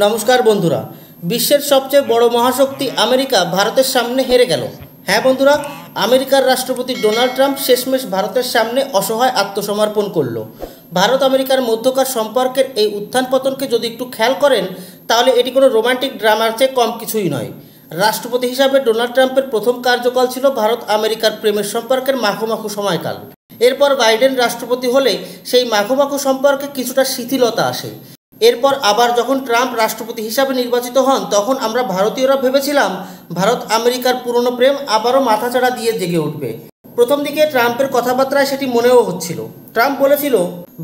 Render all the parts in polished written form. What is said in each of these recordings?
নমস্কার বন্ধুরা, বিশ্বের সবচেয়ে বড় মহাশক্তি আমেরিকা ভারতের সামনে হেরে গেল। হ্যাঁ বন্ধুরা, আমেরিকার রাষ্ট্রপতি ডোনাল্ড ট্রাম্প শেষমেশ ভারতের সামনে অসহায় আত্মসমর্পণ করল। ভারত আমেরিকার মধ্যকার সম্পর্কের এই উত্থান পতনকে যদি একটু খেয়াল করেন তাহলে এটি কোনো রোমান্টিক ড্রামার চেয়ে কম কিছুই নয়। রাষ্ট্রপতি হিসাবে ডোনাল্ড ট্রাম্পের প্রথম কার্যকাল ছিল ভারত আমেরিকার প্রেমের সম্পর্কের মাখো সময়কাল। এরপর বাইডেন রাষ্ট্রপতি হলে সেই মাখো সম্পর্কে কিছুটা শিথিলতা আসে। এরপর আবার যখন ট্রাম্প রাষ্ট্রপতি হিসাবে নির্বাচিত হন তখন আমরা ভারতীয়রা ভেবেছিলাম ভারত আমেরিকার পুরনো প্রেম আবারও মাথাচাড়া দিয়ে জেগে উঠবে। প্রথম দিকে ট্রাম্পের কথাবার্তায় সেটি মনেও হচ্ছিল। ট্রাম্প বলেছিল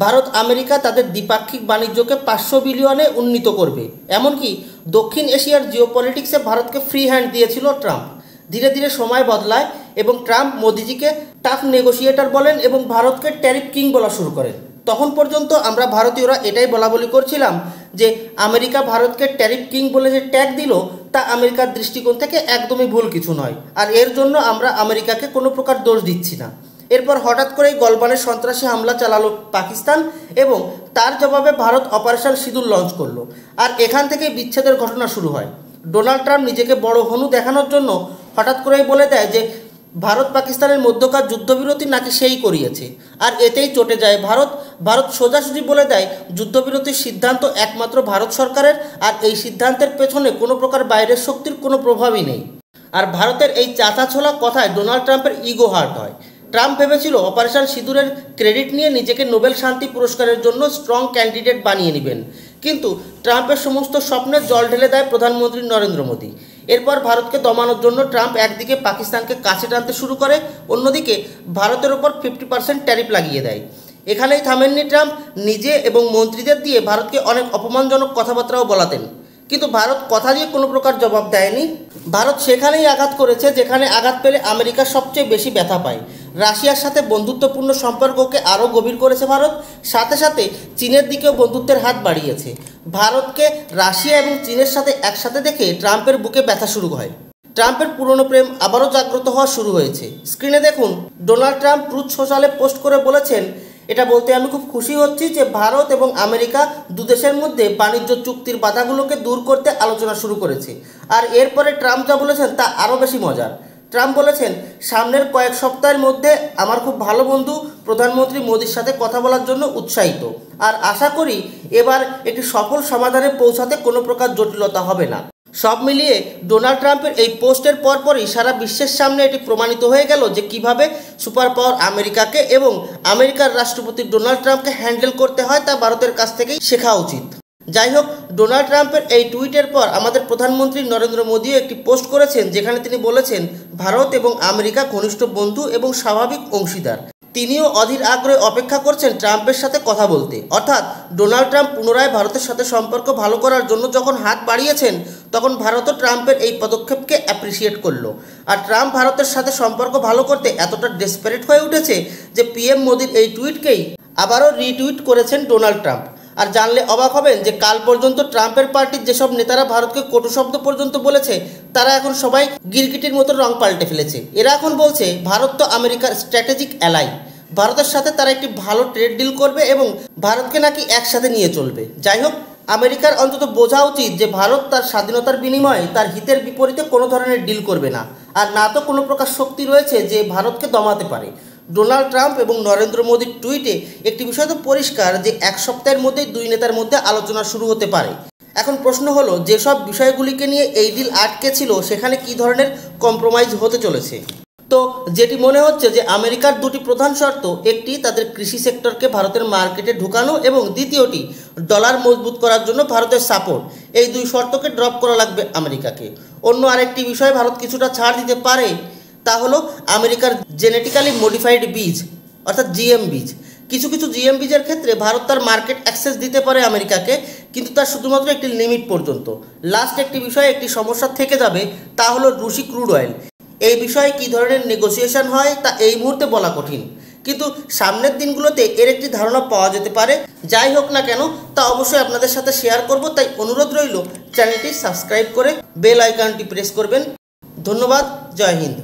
ভারত আমেরিকা তাদের দ্বিপাক্ষিক বাণিজ্যকে 500 বিলিয়নে উন্নীত করবে। এমনকি দক্ষিণ এশিয়ার জিওপলিটিক্সে ভারতকে ফ্রি হ্যান্ড দিয়েছিল ট্রাম্প। ধীরে ধীরে সময় বদলায় এবং ট্রাম্প মোদিজিকে টাফ নেগোসিয়েটর বলেন এবং ভারতকে ট্যারিফ কিং বলা শুরু করেন। তখন পর্যন্ত আমরা ভারতীয়রা এটাই বলাবলি করছিলাম যে আমেরিকা ভারতকে ট্যারিফ কিং বলে যে ট্যাগ দিল তা আমেরিকার দৃষ্টিকোণ থেকে একদমই ভুল কিছু নয়, আর এর জন্য আমরা আমেরিকাকে কোনো প্রকার দোষ দিচ্ছি না। এরপর হঠাৎ করেই গলবানের সন্ত্রাসী হামলা চালালো পাকিস্তান এবং তার জবাবে ভারত অপারেশন সিঁদুর লঞ্চ করলো, আর এখান থেকেই বিচ্ছেদের ঘটনা শুরু হয়। ডোনাল্ড ট্রাম্প নিজেকে বড় হনু দেখানোর জন্য হঠাৎ করেই বলে দেয় যে ভারত পাকিস্তানের মধ্যকার যুদ্ধবিরতি নাকি সেই করিয়েছে, আর এতেই চটে যায় ভারত সোজাসুজি বলে দেয় যুদ্ধবিরতির সিদ্ধান্ত একমাত্র ভারত সরকারের, আর এই সিদ্ধান্তের পেছনে কোনো প্রকার বাইরের শক্তির কোনো প্রভাবই নেই। আর ভারতের এই চাঁচাছোলা কথায় ডোনাল্ড ট্রাম্পের ইগো হার্ট হয়। ট্রাম্প ভেবেছিল অপারেশন সিঁদুরের ক্রেডিট নিয়ে নিজেকে নোবেল শান্তি পুরস্কারের জন্য স্ট্রং ক্যান্ডিডেট বানিয়ে নেবেন, কিন্তু ট্রাম্পের সমস্ত স্বপ্নের জল ঢেলে দেয় প্রধানমন্ত্রী নরেন্দ্র মোদী। এরপর ভারতকে দমানোর জন্য ট্রাম্প একদিকে পাকিস্তানকে কাছে টানতে শুরু করে, অন্যদিকে ভারতের ওপর 50% ট্যারিফ লাগিয়ে দেয়। এখানেই থামেননি ট্রাম্প, নিজে এবং মন্ত্রীদের দিয়ে ভারতকে অনেক অপমানজনক কথাবার্তাও বলাতেন, কিন্তু ভারত কথা দিয়ে কোনো প্রকার জবাব দেয়নি। ভারত সেখানেই আঘাত করেছে যেখানে আঘাত পেলে আমেরিকা সবচেয়ে বেশি ব্যথা পায়। রাশিয়ার সাথে বন্ধুত্বপূর্ণ সম্পর্ককে আরও গভীর করেছে ভারত, সাথে সাথে চীনের দিকেও বন্ধুত্বের হাত বাড়িয়েছে। ভারতকে রাশিয়া এবং চীনের সাথে একসাথে দেখে ট্রাম্পের বুকে ব্যথা শুরু হয়। ট্রাম্পের পুরনো প্রেম আবারও জাগ্রত হওয়া শুরু হয়েছে। স্ক্রিনে দেখুন, ডোনাল্ড ট্রাম্প ট্রুথ সোশ্যালে পোস্ট করে বলেছেন, এটা বলতে আমি খুব খুশি হচ্ছি যে ভারত এবং আমেরিকা দুদেশের মধ্যে বাণিজ্য চুক্তির বাধাগুলোকে দূর করতে আলোচনা শুরু করেছে। আর এরপরে ট্রাম্প যা বলেছেন তা আরও বেশি মজার। ট্রাম্প বলেছেন, সামনের কয়েক সপ্তাহের মধ্যে আমার খুব ভালো বন্ধু প্রধানমন্ত্রী মোদির সাথে কথা বলার জন্য উৎসাহিত, আর আশা করি এবার একটি সফল সমাধানে পৌঁছাতে কোনো প্রকার জটিলতা হবে না। সব মিলিয়ে ডোনাল্ড ট্রাম্পের এই পোস্টের পরপরই সারা বিশ্বের সামনে এটি প্রমাণিত হয়ে গেল যে কিভাবে সুপার পাওয়ার আমেরিকাকে এবং আমেরিকার রাষ্ট্রপতি ডোনাল্ড ট্রাম্পকে হ্যান্ডেল করতে হয় তা ভারতের কাছ থেকেই শেখা উচিত। যাই হোক, ডোনাল্ড ট্রাম্পের এই টুইটের পর আমাদের প্রধানমন্ত্রী নরেন্দ্র মোদীও একটি পোস্ট করেছেন যেখানে তিনি বলেছেন ভারত এবং আমেরিকা ঘনিষ্ঠ বন্ধু এবং স্বাভাবিক অংশীদার। তিনিও অধীর আগ্রহে অপেক্ষা করছেন ট্রাম্পের সাথে কথা বলতে। অর্থাৎ ডোনাল্ড ট্রাম্প পুনরায় ভারতের সাথে সম্পর্ক ভালো করার জন্য যখন হাত বাড়িয়েছেন তখন ভারতও ট্রাম্পের এই পদক্ষেপকে অ্যাপ্রিসিয়েট করলো। আর ট্রাম্প ভারতের সাথে সম্পর্ক ভালো করতে এতটা ডেসপারেট হয়ে উঠেছে যে পিএম মোদির এই টুইটকেই আবারও রিটুইট করেছেন ডোনাল্ড ট্রাম্প। আর জানলে অবাক হবেন যে কাল পর্যন্ত ট্রাম্পের পার্টির যেসব নেতারা ভারতকে কটু শব্দ পর্যন্ত বলেছে তারা এখন সবাই গিরগিটির মতো রং পাল্টে ফেলেছে। এরা এখন বলছে ভারত তো আমেরিকার স্ট্র্যাটেজিক অ্যালাই, ভারতের সাথে তারা একটি ভালো ট্রেড ডিল করবে এবং ভারতকে নাকি একসাথে নিয়ে চলবে। যাই হোক, আমেরিকার অন্তত বোঝা উচিত যে ভারত তার স্বাধীনতার বিনিময়ে তার হিতের বিপরীতে কোনো ধরনের ডিল করবে না, আর না তো কোনো প্রকার শক্তি রয়েছে যে ভারতকে দমাতে পারে। ডোনাল্ড ট্রাম্প এবং নরেন্দ্র মোদীর টুইটে একটি বিষয় তো পরিষ্কার যে এক সপ্তাহের মধ্যেই দুই নেতার মধ্যে আলোচনা শুরু হতে পারে। এখন প্রশ্ন হলো, যেসব বিষয়গুলিকে নিয়ে এই ডিল আটকে ছিল সেখানে কী ধরনের কম্প্রোমাইজ হতে চলেছে। তো যেটি মনে হচ্ছে যে আমেরিকার দুটি প্রধান শর্ত, একটি তাদের কৃষি সেক্টরকে ভারতের মার্কেটে ঢুকানো এবং দ্বিতীয়টি ডলার মজবুত করার জন্য ভারতের সাপোর্ট। এই দুই শর্তকে ড্রপ করা লাগবে আমেরিকাকে। অন্য আরেকটি বিষয়ে ভারত কিছুটা ছাড় দিতে পারে, তা হলো আমেরিকার জেনেটিক্যালি মডিফাইড বীজ অর্থাৎ জিএম বীজ। কিছু কিছু জিএম বীজের ক্ষেত্রে ভারত তার মার্কেট অ্যাক্সেস দিতে পারে আমেরিকাকে, কিন্তু তার শুধুমাত্র একটি লিমিট পর্যন্ত। লাস্ট একটি বিষয়ে একটি সমস্যা থেকে যাবে, তা হলো রুশি ক্রুড অয়েল। এই বিষয়ে কী ধরনের নেগোসিয়েশন হয় তা এই মুহূর্তে বলা কঠিন, কিন্তু সামনের দিনগুলোতে এর একটি ধারণা পাওয়া যেতে পারে। যাই হোক না কেন তা অবশ্যই আপনাদের সাথে শেয়ার করব, তাই অনুরোধ রইল চ্যানেলটি সাবস্ক্রাইব করে বেল আইকনটি প্রেস করবেন। ধন্যবাদ। জয় হিন্দ।